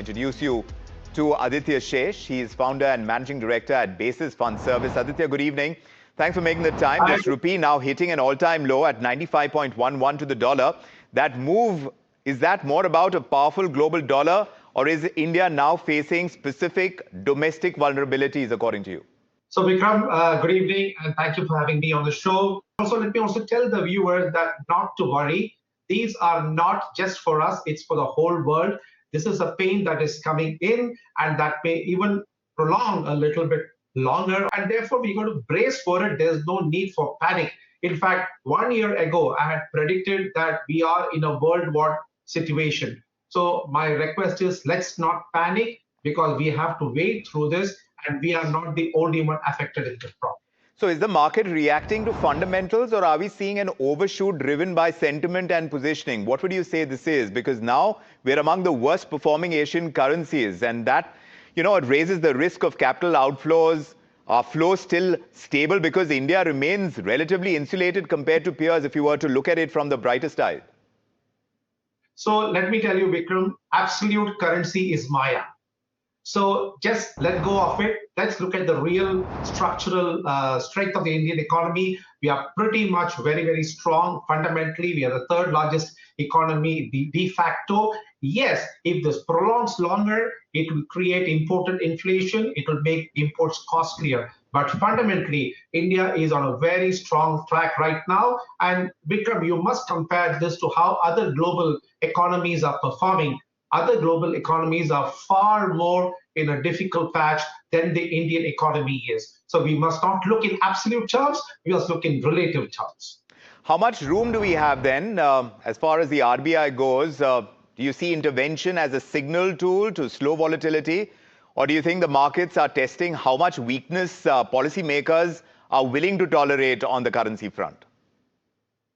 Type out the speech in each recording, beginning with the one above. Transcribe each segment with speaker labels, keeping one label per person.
Speaker 1: introduce you to Aditya Shesh. He is founder and managing director at Basis Fund Service. Aditya, good evening. Thanks for making the time. This rupee now hitting an all-time low at 95.11 to the dollar. That move, is that more about a powerful global dollar, or is India now facing specific domestic vulnerabilities, according to you?
Speaker 2: So Vikram, good evening, and thank you for having me on the show. Also, let me also tell the viewers that not to worry. These are not just for us, it's for the whole world. This is a pain that is coming in, and that may even prolong a little bit longer, and therefore we're going to brace for it. There's no need for panic. In fact, 1 year ago, I had predicted that we are in a world war situation. So my request is, let's not panic, because we have to wait through this, and we are not the only one affected in this problem.
Speaker 1: So is the market reacting to fundamentals, or are we seeing an overshoot driven by sentiment and positioning? What would you say this is? Because now we're among the worst performing Asian currencies, and that, it raises the risk of capital outflows. Are flows still stable because India remains relatively insulated compared to peers if you were to look at it from the brighter side?
Speaker 2: So let me tell you, Vikram, absolute currency is Maya. So just let go of it. Let's look at the real structural strength of the Indian economy. We are pretty much very, very strong. Fundamentally, we are the third largest economy de facto. Yes, if this prolongs longer, it will create imported inflation. It will make imports costlier. But fundamentally, India is on a very strong track right now. And Vikram, you must compare this to how other global economies are performing. Other global economies are far more in a difficult patch than the Indian economy is. So we must not look in absolute terms, we must look in relative terms.
Speaker 1: How much room do we have then, as far as the RBI goes? Do you see intervention as a signal tool to slow volatility? Or do you think the markets are testing how much weakness policymakers are willing to tolerate on the currency front?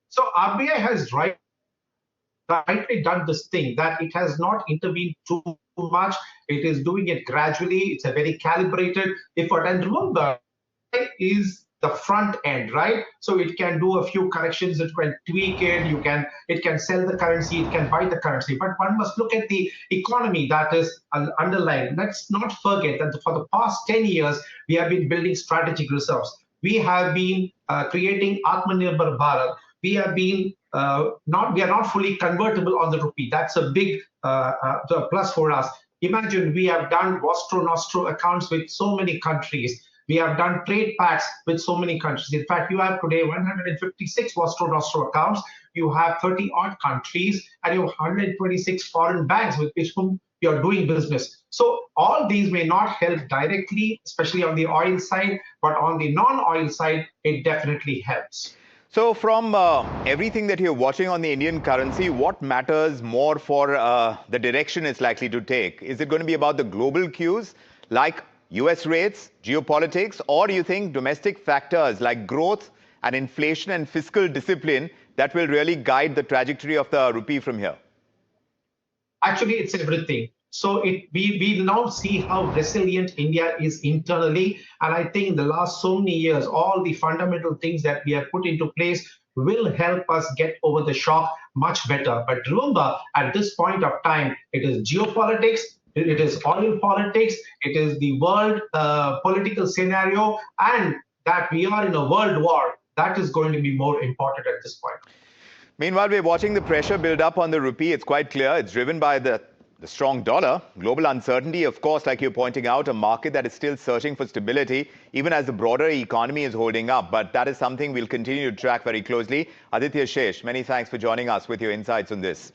Speaker 2: So RBI has rightly done this thing, that it has not intervened too much. It is doing it gradually. It's a very calibrated effort. And remember, it is the front end, right? So it can do a few corrections, it can tweak it, it can sell the currency, it can buy the currency. But one must look at the economy that is underlying. Let's not forget that for the past 10 years, we have been building strategic reserves. We have been creating Atmanirbhar Bharat. We have been we are not fully convertible on the rupee. That's a big plus for us. Imagine we have done Vostro Nostro accounts with so many countries. We have done trade pacts with so many countries. In fact, you have today 156 Vostro Nostro accounts. You have 30 odd countries, and you have 126 foreign banks with which whom you are doing business. So all these may not help directly, especially on the oil side, but on the non-oil side, it definitely helps.
Speaker 1: So from everything that you're watching on the Indian currency, what matters more for the direction it's likely to take? Is it going to be about the global cues like US rates, geopolitics, or do you think domestic factors like growth and inflation and fiscal discipline that will really guide the trajectory of the rupee from here?
Speaker 2: Actually, it's everything. So we now see how resilient India is internally. And I think in the last so many years, all the fundamental things that we have put into place will help us get over the shock much better. But remember, at this point of time, it is geopolitics, it is oil politics, it is the world political scenario, and that we are in a world war. That is going to be more important at this point.
Speaker 1: Meanwhile, we're watching the pressure build up on the rupee. It's quite clear. It's driven by the strong dollar, global uncertainty, of course, like you're pointing out, a market that is still searching for stability, even as the broader economy is holding up. But that is something we'll continue to track very closely. Aditya Shesh, many thanks for joining us with your insights on this.